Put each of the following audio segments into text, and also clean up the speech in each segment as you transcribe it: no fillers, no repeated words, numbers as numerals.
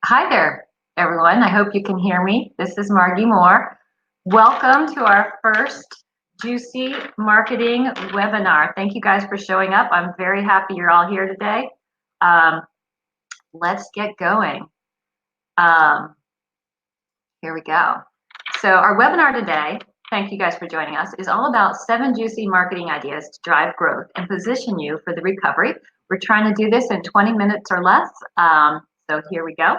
Hi there, everyone. I hope you can hear me. This is Margee Moore. Welcome to our first Juicy Marketing webinar. Thank you guys for showing up. I'm very happy you're all here today. Let's get going. Here we go. So our webinar today, thank you guys for joining us, is all about 7 juicy marketing ideas to drive growth and position you for the recovery. We're trying to do this in 20 minutes or less. So here we go.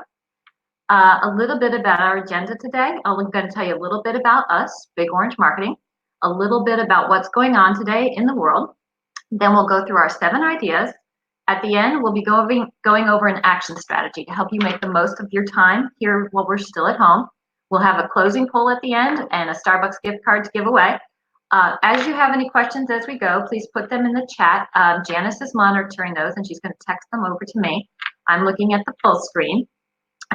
A little bit about our agenda today. I'm going to tell you a little bit about us, BigOrange Marketing, a little bit about what's going on today in the world. Then we'll go through our 7 ideas. At the end, we'll be going over an action strategy to help you make the most of your time here while we're still at home. We'll have a closing poll at the end and a Starbucks gift card to give away. As you have any questions as we go, please put them in the chat. Janice is monitoring those and she's going to text them over to me. I'm looking at the full screen.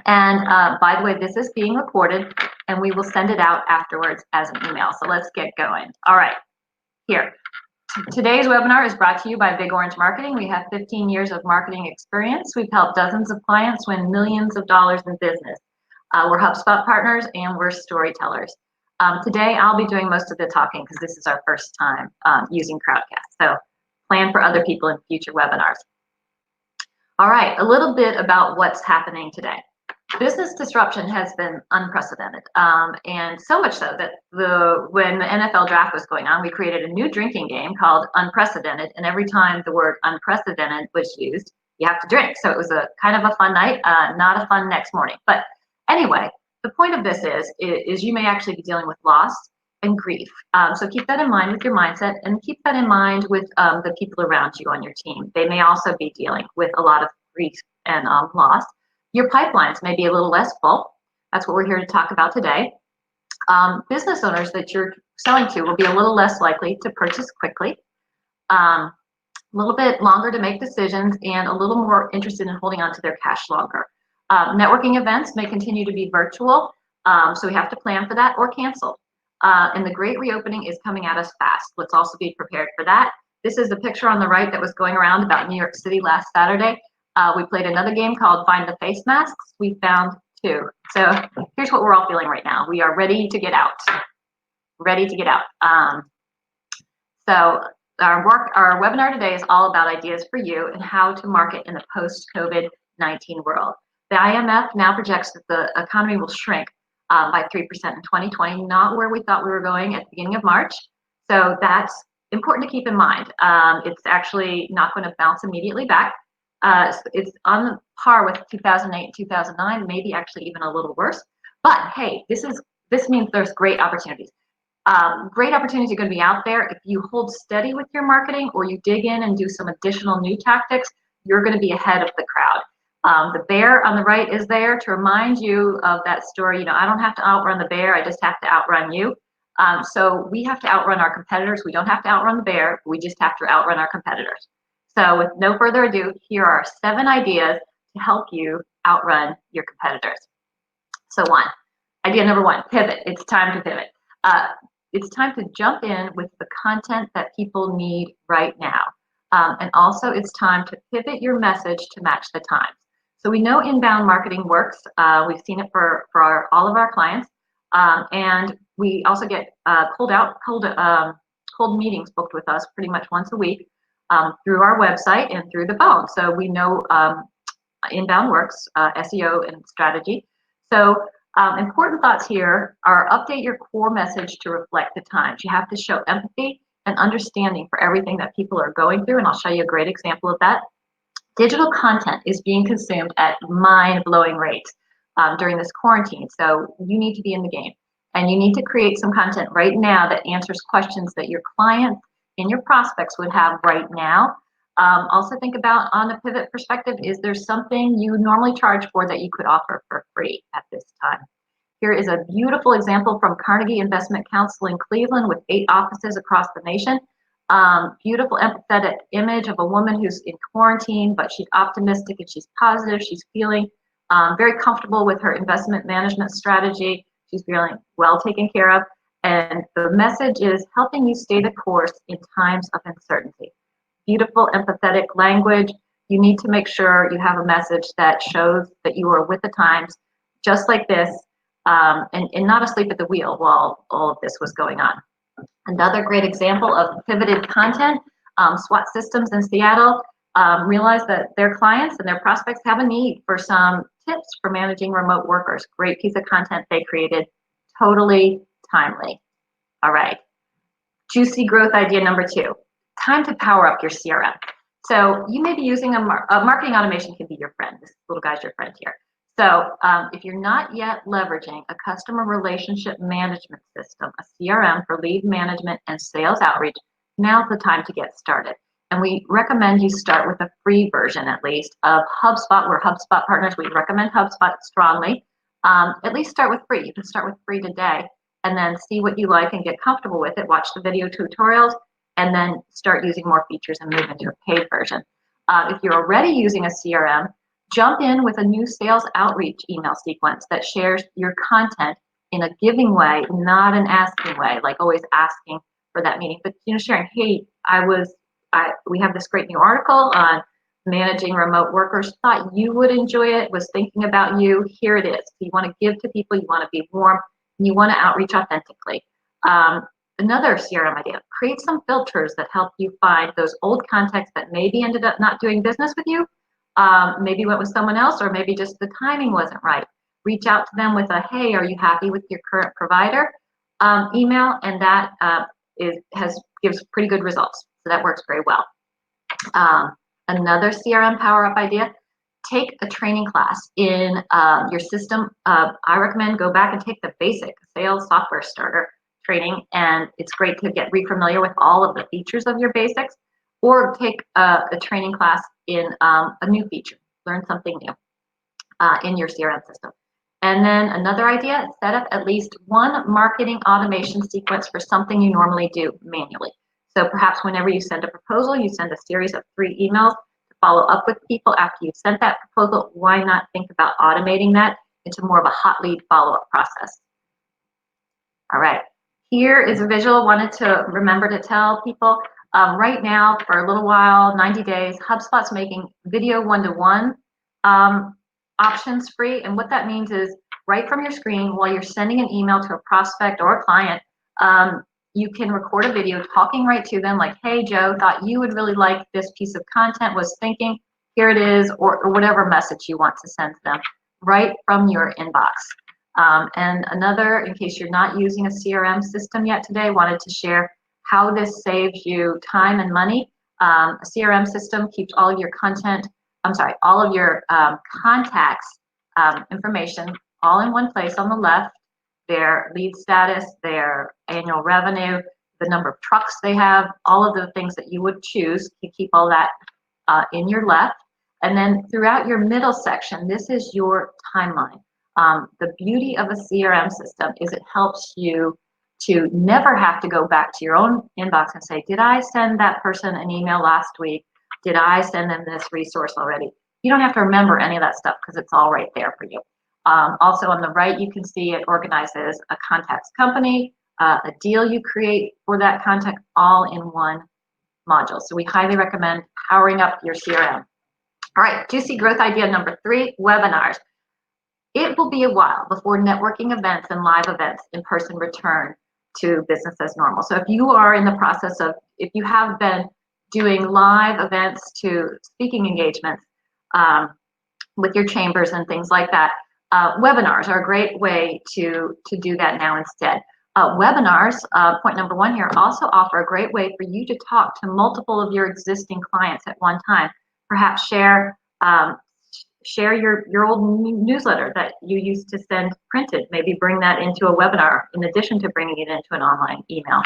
And by the way, this is being recorded and we will send it out afterwards as an email. So let's get going. All right, here. Today's webinar is brought to you by BigOrange Marketing. We have 15 years of marketing experience. We've helped dozens of clients win millions of dollars in business. We're HubSpot partners and we're storytellers. Today, I'll be doing most of the talking because this is our first time using Crowdcast. So plan for other people in future webinars. All right, a little bit about what's happening today. Business disruption has been unprecedented, and so much so that when the NFL draft was going on, we created a new drinking game called Unprecedented, and every time the word unprecedented was used, you have to drink. So it was a kind of a fun night, not a fun next morning. But anyway, the point of this is you may actually be dealing with loss and grief. So keep that in mind with your mindset, and keep that in mind with the people around you on your team. They may also be dealing with a lot of grief and loss. Your pipelines may be a little less full. That's what we're here to talk about today. Business owners that you're selling to will be a little less likely to purchase quickly, a little bit longer to make decisions, and a little more interested in holding on to their cash longer. Networking events may continue to be virtual, so we have to plan for that or cancel. And the great reopening is coming at us fast. Let's also be prepared for that. This is the picture on the right that was going around about New York City last Saturday. We played another game called Find the Face Masks. We found 2. So here's what we're all feeling right now. We are ready to get out. Ready to get out. So our webinar today is all about ideas for you and how to market in the post-COVID-19 world. The IMF now projects that the economy will shrink by 3% in 2020, not where we thought we were going at the beginning of March. So that's important to keep in mind. It's actually not going to bounce immediately back. It's on par with 2008 and 2009, maybe actually even a little worse. But hey, this means there's great opportunities. Great opportunities are going to be out there. If you hold steady with your marketing or you dig in and do some additional new tactics, you're going to be ahead of the crowd. The bear on the right is there to remind you of that story. You know, I don't have to outrun the bear. I just have to outrun you. So we have to outrun our competitors. We don't have to outrun the bear. We just have to outrun our competitors. So with no further ado, here are 7 ideas to help you outrun your competitors. So idea number 1, pivot. It's time to pivot. It's time to jump in with the content that people need right now. And also it's time to pivot your message to match the times. So we know inbound marketing works. We've seen it for all of our clients. And we also get cold meetings booked with us pretty much once a week. Through our website and through the phone. So we know inbound works, SEO and strategy. So important thoughts here are update your core message to reflect the times. You have to show empathy and understanding for everything that people are going through, and I'll show you a great example of that. Digital content is being consumed at mind-blowing rates during this quarantine, so you need to be in the game. And you need to create some content right now that answers questions that your clients and your prospects would have right now. Also think about, on a pivot perspective, is there something you normally charge for that you could offer for free at this time? Here is a beautiful example from Carnegie Investment Council in Cleveland with 8 offices across the nation. Beautiful, empathetic image of a woman who's in quarantine, but she's optimistic and she's positive. She's feeling very comfortable with her investment management strategy. She's feeling well taken care of. And the message is helping you stay the course in times of uncertainty. Beautiful, empathetic language. You need to make sure you have a message that shows that you are with the times, just like this, and not asleep at the wheel while all of this was going on. Another great example of pivoted content, SWAT Systems in Seattle realized that their clients and their prospects have a need for some tips for managing remote workers. Great piece of content they created, totally timely. All right, juicy growth idea number 2, time to power up your CRM. So you may be using a marketing automation can be your friend. This little guy's your friend here. So if you're not yet leveraging a customer relationship management system, a CRM for lead management and sales outreach, now's the time to get started. And we recommend you start with a free version, at least, of HubSpot. We're HubSpot partners. We recommend HubSpot strongly. At least start with free. You can start with free today and then see what you like and get comfortable with it. Watch the video tutorials and then start using more features and move into a paid version. If you're already using a CRM, jump in with a new sales outreach email sequence that shares your content in a giving way, not an asking way, like always asking for that meeting, but sharing, hey, we have this great new article on managing remote workers, thought you would enjoy it, was thinking about you, here it is. So you want to give to people, you want to be warm, and you want to outreach authentically. Another CRM idea, create some filters that help you find those old contacts that maybe ended up not doing business with you, maybe went with someone else, or maybe just the timing wasn't right. Reach out to them with a, hey, are you happy with your current provider? Email, and that gives pretty good results. So that works very well. Another CRM power-up idea, take a training class in your system. I recommend go back and take the basic sales software starter training, and it's great to get re-familiar with all of the features of your basics, or take a training class in a new feature, learn something new in your CRM system. And then another idea, set up at least one marketing automation sequence for something you normally do manually. So perhaps whenever you send a proposal, you send a series of 3 emails to follow up with people after you've sent that proposal. Why not think about automating that into more of a hot lead follow-up process? All right, here is a visual. Wanted to remember to tell people right now for a little while, 90 days, HubSpot's making video one-to-one options free. And what that means is right from your screen while you're sending an email to a prospect or a client, you can record a video talking right to them like, hey, Joe, thought you would really like this piece of content, was thinking, here it is, or whatever message you want to send to them right from your inbox. And another, in case you're not using a CRM system yet today, wanted to share how this saves you time and money. A CRM system keeps all of your content, all of your contacts information all in one place on the left, their lead status, their annual revenue, the number of trucks they have, all of the things that you would choose. You keep all that in your left. And then throughout your middle section, this is your timeline. The beauty of a CRM system is it helps you to never have to go back to your own inbox and say, did I send that person an email last week? Did I send them this resource already? You don't have to remember any of that stuff because it's all right there for you. Also on the right, you can see it organizes a contact's company, a deal you create for that contact, all in one module. So we highly recommend powering up your CRM. All right, juicy growth idea number 3, webinars. It will be a while before networking events and live events in person return to business as normal. So if you are in the process of, if you have been doing live events to speaking engagements with your chambers and things like that, webinars are a great way to do that now instead. Webinars, point number 1 here, also offer a great way for you to talk to multiple of your existing clients at one time. Perhaps share your old newsletter that you used to send printed. Maybe bring that into a webinar in addition to bringing it into an online email.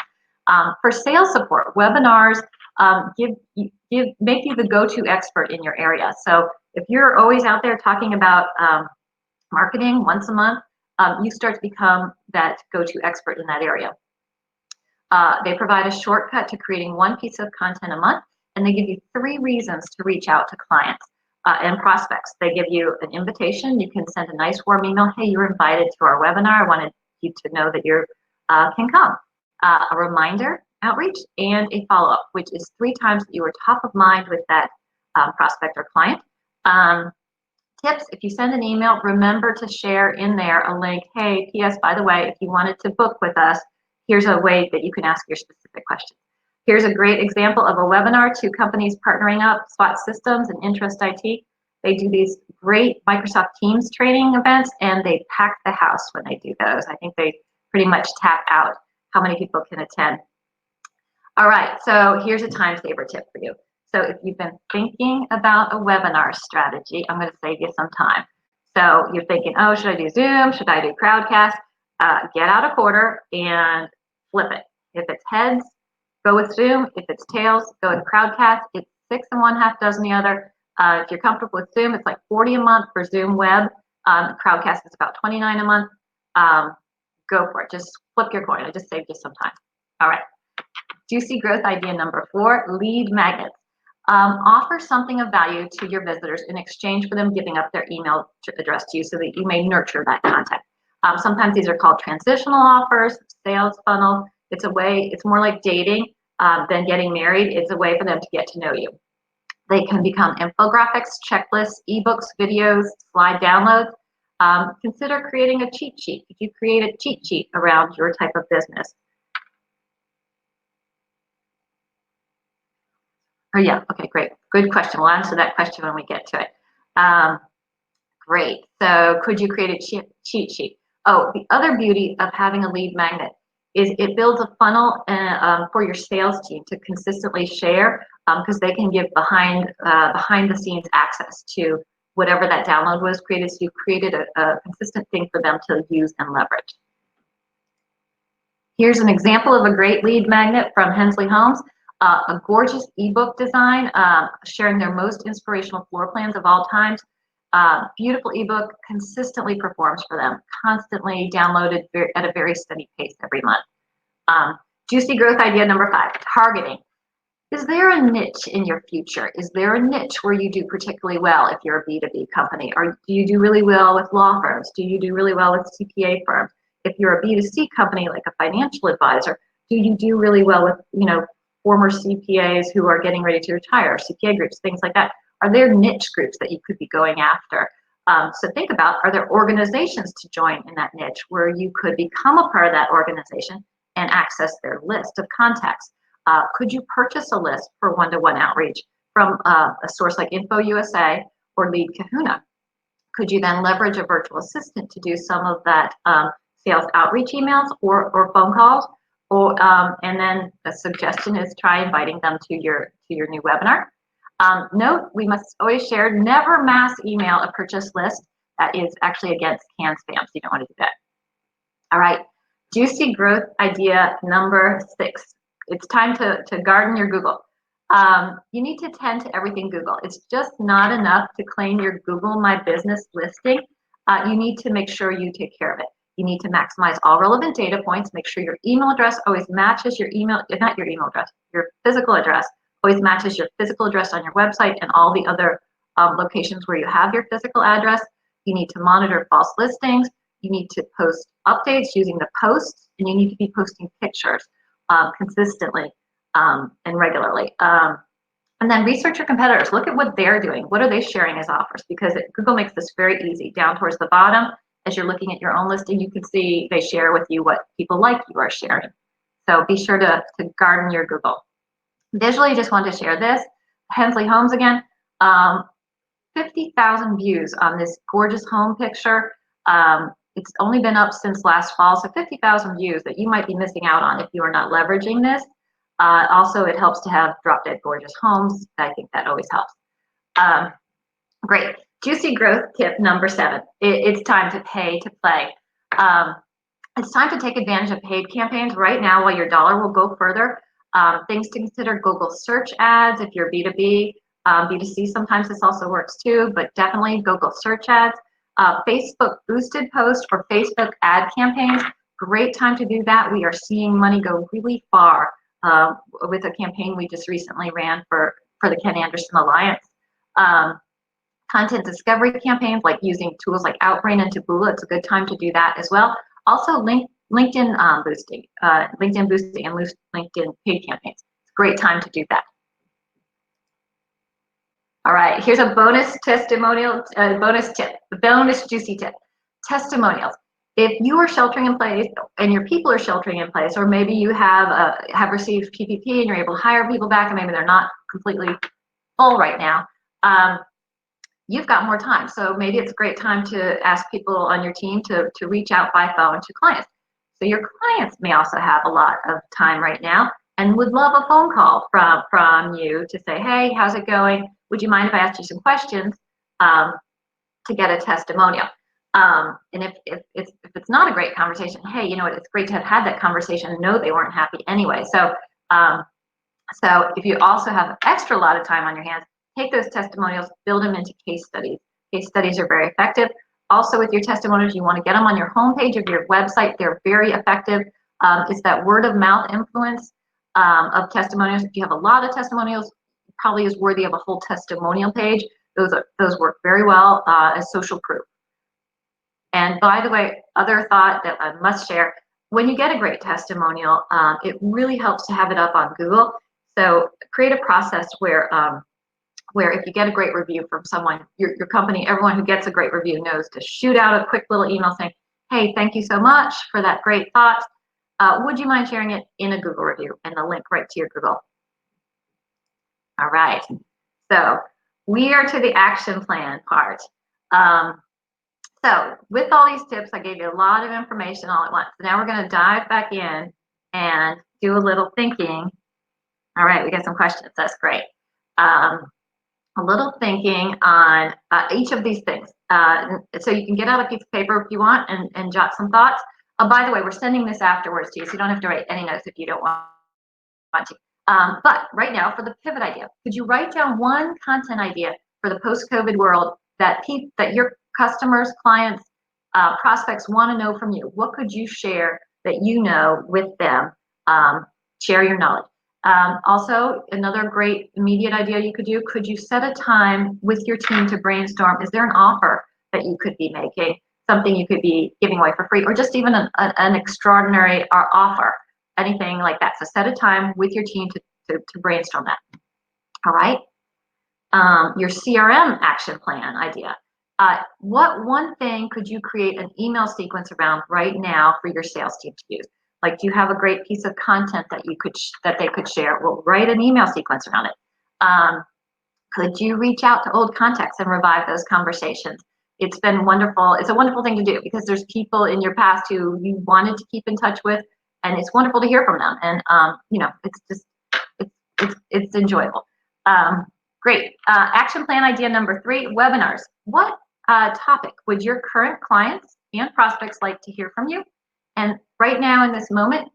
For sales support, webinars make you the go-to expert in your area. So if you're always out there talking about marketing once a month, you start to become that go-to expert in that area. They provide a shortcut to creating one piece of content a month, and they give you 3 reasons to reach out to clients and prospects. They give you an invitation. You can send a nice warm email. Hey, you're invited to our webinar. I wanted you to know that you can come. A reminder, outreach, and a follow-up, which is 3 times that you were top of mind with that prospect or client. Tips, if you send an email, remember to share in there a link. Hey, P.S. by the way, if you wanted to book with us, here's a way that you can ask your specific questions. Here's a great example of a webinar, 2 companies partnering up, SWAT Systems and Interest IT. They do these great Microsoft Teams training events, and they pack the house when they do those. I think they pretty much tap out how many people can attend. All right, so here's a time saver tip for you. So if you've been thinking about a webinar strategy, I'm going to save you some time. So you're thinking, oh, should I do Zoom? Should I do Crowdcast? Get out a quarter and flip it. If it's heads, go with Zoom. If it's tails, go with Crowdcast. It's 6 and 1/2 dozen the other. If you're comfortable with Zoom, it's like $40 a month for Zoom Web. Crowdcast is about $29 a month. Go for it. Just flip your coin. I just saved you some time. All right. Juicy growth idea number 4, lead magnets. Offer something of value to your visitors in exchange for them giving up their email address to you so that you may nurture that contact. Sometimes these are called transitional offers, sales funnel. It's a way, it's more like dating than getting married. It's a way for them to get to know you. They can become infographics, checklists, ebooks, videos, slide downloads. Consider creating a cheat sheet. If you create a cheat sheet around your type of business. Oh yeah, okay, great. Good question. We'll answer that question when we get to it. Great. So could you create a cheat sheet? Oh, the other beauty of having a lead magnet is it builds a funnel for your sales team to consistently share because they can give behind the scenes access to whatever that download was created. So you created a consistent thing for them to use and leverage. Here's an example of a great lead magnet from Hensley Homes. A gorgeous ebook design, sharing their most inspirational floor plans of all times. Beautiful ebook, consistently performs for them, constantly downloaded at a very steady pace every month. Juicy growth idea number 5, targeting. Is there a niche in your future? Is there a niche where you do particularly well if you're a B2B company? Or do you do really well with law firms? Do you do really well with CPA firms? If you're a B2C company like a financial advisor, do you do really well with, former CPAs who are getting ready to retire, CPA groups, things like that? Are there niche groups that you could be going after? So think about, are there organizations to join in that niche where you could become a part of that organization and access their list of contacts? Could you purchase a list for one-to-one outreach from a source like InfoUSA or Lead Kahuna? Could you then leverage a virtual assistant to do some of that sales outreach emails or phone calls? And then a suggestion is try inviting them to your new webinar. Note, we must always share, never mass email a purchase list. That is actually against canned spam, so you don't want to do that. All right, juicy growth idea number 6. It's time to garden your Google. You need to tend to everything Google. It's just not enough to claim your Google My Business listing. You need to make sure you take care of it. You need to maximize all relevant data points. Make sure your email address always matches your email, not your email address, your physical address always matches your physical address on your website and all the other locations where you have your physical address. You need to monitor false listings. You need to post updates using the posts, and you need to be posting pictures consistently and regularly. And then research your competitors. Look at what they're doing. What are they sharing as offers? Because Google makes this very easy. Down towards the bottom, as you're looking at your own listing, you can see they share with you what people like you are sharing. So be sure to garden your Google. Visually, just wanted to share this. Hensley Homes again. 50,000 views on this gorgeous home picture. It's only been up since last fall, so 50,000 views that you might be missing out on if you are not leveraging this. Also, it helps to have drop dead gorgeous homes. I think that always helps. Great. Juicy growth tip number 7. It's time to pay to play. It's time to take advantage of paid campaigns right now while your dollar will go further. Things to consider: Google search ads if you're B2B. B2C, sometimes this also works too, but definitely Google search ads. Facebook boosted posts or Facebook ad campaigns, great time to do that. We are seeing money go really far with a campaign we just recently ran for the Ken Anderson Alliance. Content discovery campaigns, like using tools like Outbrain and Taboola, it's a good time to do that as well. Also, LinkedIn boosting and LinkedIn paid campaigns. It's a great time to do that. All right, here's a bonus testimonial, bonus tip, the bonus juicy tip. Testimonials. If you are sheltering in place and your people are sheltering in place, or maybe you have received PPP and you're able to hire people back, and maybe they're not completely full right now, you've got more time. So maybe it's a great time to ask people on your team to reach out by phone to clients. So your clients may also have a lot of time right now and would love a phone call from you to say, hey, how's it going? Would you mind if I asked you some questions to get a testimonial? And if it's not a great conversation, hey, you know what, it's great to have had that conversation and know they weren't happy anyway. So if you also have an extra lot of time on your hands, take those testimonials, build them into case studies. Case studies are very effective. Also with your testimonials, you want to get them on your homepage of your website. They're very effective. It's that word of mouth influence of testimonials. If you have a lot of testimonials, it probably is worthy of a whole testimonial page. Those work very well as social proof. And by the way, other thought that I must share, when you get a great testimonial, it really helps to have it up on Google. So create a process where if you get a great review from someone, your company, everyone who gets a great review knows to shoot out a quick little email saying, hey, thank you so much for that great thought. Would you mind sharing it in a Google review, and the link right to your Google. All right, so we are to the action plan part. So with all these tips, I gave you a lot of information all at once. So now we're going to dive back in and do a little thinking. All right, we got some questions. That's great. A little thinking on each of these things. So you can get out a piece of paper if you want and jot some thoughts. By the way, we're sending this afterwards to you, so you don't have to write any notes if you don't want to. But right now, for the pivot idea, could you write down one content idea for the post-COVID world that your customers, clients, prospects want to know from you? What could you share that you know with them? Share your knowledge. Also, another great immediate idea you could do, could you set a time with your team to brainstorm? Is there an offer that you could be making, something you could be giving away for free, or just even an extraordinary offer, anything like that? So set a time with your team to brainstorm that. All right. Your CRM action plan idea. What one thing could you create an email sequence around right now for your sales team to use? Like, do you have a great piece of content that they could share? Well, write an email sequence around it. Could you reach out to old contacts and revive those conversations? It's been wonderful. It's a wonderful thing to do because there's people in your past who you wanted to keep in touch with, and it's wonderful to hear from them. And it's enjoyable. Great. Action plan idea number 3, webinars. What topic would your current clients and prospects like to hear from you? And right now in this moment,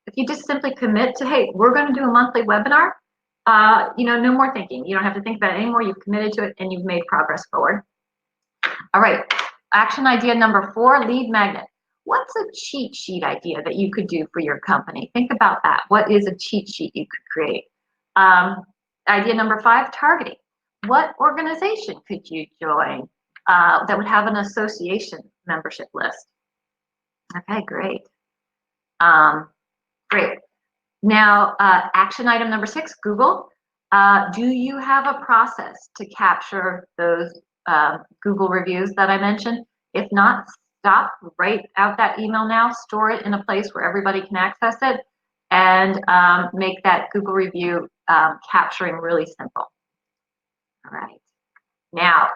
if you just simply commit to, hey, we're going to do a monthly webinar, no more thinking. You don't have to think about it anymore. You've committed to it and you've made progress forward. All right. Action idea number 4, lead magnet. What's a cheat sheet idea that you could do for your company? Think about that. What is a cheat sheet you could create? Idea number 5, targeting. What organization could you join that would have an association membership list? Okay, great. Great. Now, action item number 6, Google. Do you have a process to capture those Google reviews that I mentioned? If not, stop, write out that email now, store it in a place where everybody can access it, and make that Google review capturing really simple. All right. Now,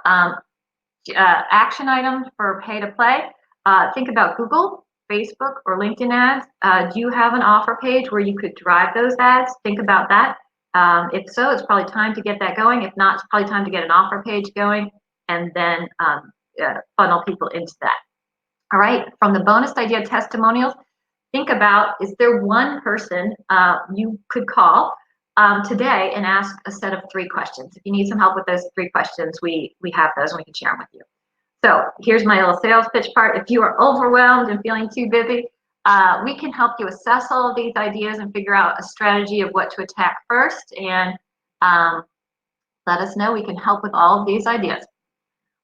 action items for pay to play. Think about Google, Facebook, or LinkedIn ads. Do you have an offer page where you could drive those ads? Think about that. If so, it's probably time to get that going. If not, it's probably time to get an offer page going and then funnel people into that. All right, from the bonus idea testimonials, think about, is there one person you could call today and ask a set of 3 questions? If you need some help with those 3 questions, we have those and we can share them with you. So here's my little sales pitch part. If you are overwhelmed and feeling too busy, we can help you assess all of these ideas and figure out a strategy of what to attack first, and let us know. We can help with all of these ideas.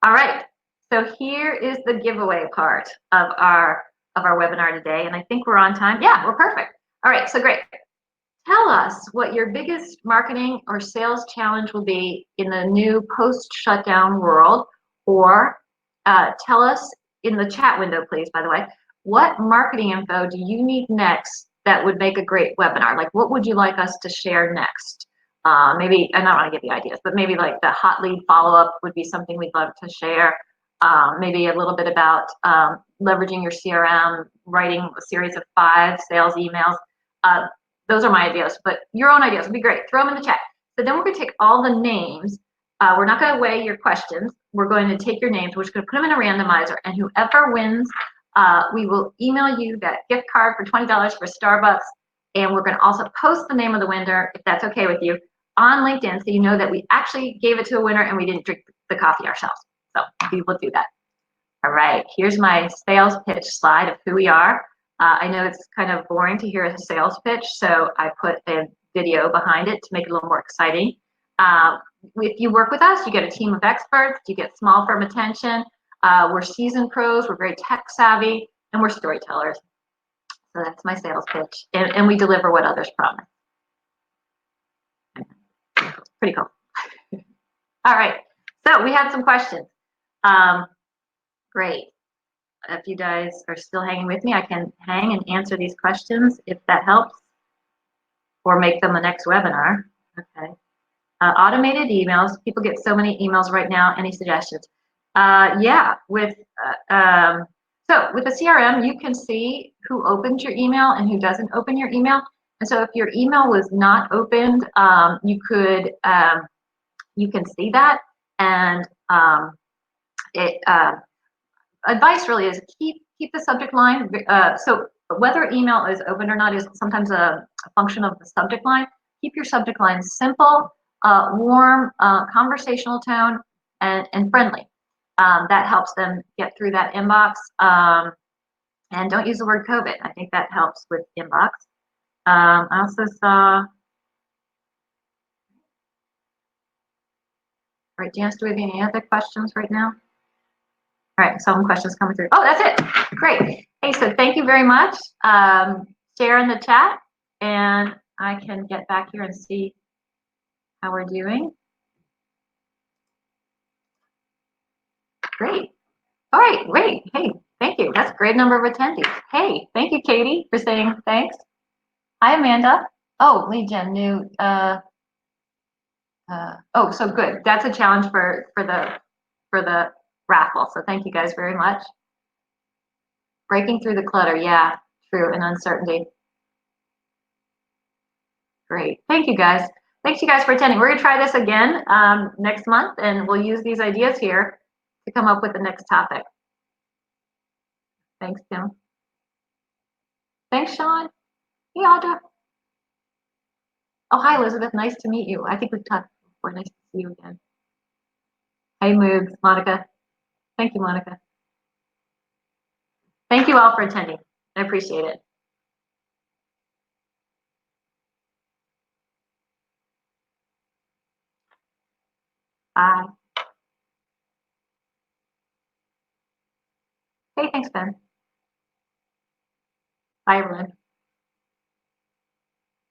All right, so here is the giveaway part of our webinar today, and I think we're on time. Yeah, we're perfect. All right, so great. Tell us what your biggest marketing or sales challenge will be in the new post-shutdown world, or tell us in the chat window, please, by the way, what marketing info do you need next that would make a great webinar? Like, what would you like us to share next? Maybe, I don't want to give you ideas, but maybe like the hot lead follow-up would be something we'd love to share. Maybe a little bit about leveraging your CRM, writing a series of 5 sales emails. Those are my ideas, but your own ideas would be great. Throw them in the chat. So then we're going to take all the names. We're not going to weigh your questions. We're going to take your names. We're just going to put them in a randomizer, and whoever wins, we will email you that gift card for $20 for Starbucks, and we're going to also post the name of the winner, if that's okay with you, on LinkedIn, so you know that we actually gave it to a winner and we didn't drink the coffee ourselves. So we will do that. All right, here's my sales pitch slide of who we are. I know it's kind of boring to hear a sales pitch, so I put a video behind it to make it a little more exciting. If you work with us, you get a team of experts, you get small firm attention. We're seasoned pros, we're very tech savvy, and we're storytellers. So that's my sales pitch, and we deliver what others promise. Pretty cool. All right, so we had some questions. Great. If you guys are still hanging with me, I can hang and answer these questions if that helps, or make them the next webinar. Okay. Automated emails. People get so many emails right now. Any suggestions? Yeah, so with the CRM, you can see who opens your email and who doesn't open your email. And so if your email was not opened, you can see that. And advice really is keep the subject line. So whether email is open or not is sometimes a function of the subject line. Keep your subject line simple, warm, conversational tone, and friendly. That helps them get through that inbox. And don't use the word COVID. I think that helps with inbox. I also saw, all right, Janice, do we have any other questions right now? All right, some questions coming through. Oh, that's it. Great. Hey, so thank you very much. Share in the chat, and I can get back here and see how we're doing. Great. All right, great. Hey, thank you. That's a great number of attendees. Hey, thank you, Katie, for saying thanks. Hi, Amanda. Oh, lead gen new. Oh, so good. That's a challenge for the raffle. So thank you guys very much. Breaking through the clutter. Yeah, true. And uncertainty. Great. Thank you, guys. Thanks you guys for attending. We're going to try this again next month, and we'll use these ideas here to come up with the next topic. Thanks, Tim. Thanks, Sean. Hey, Audra. Oh, hi, Elizabeth. Nice to meet you. I think we've talked before. Nice to see you again. Hey, Moogs. Monica. Thank you, Monica. Thank you all for attending. I appreciate it. Bye. Hey, thanks, Ben. Bye, everyone.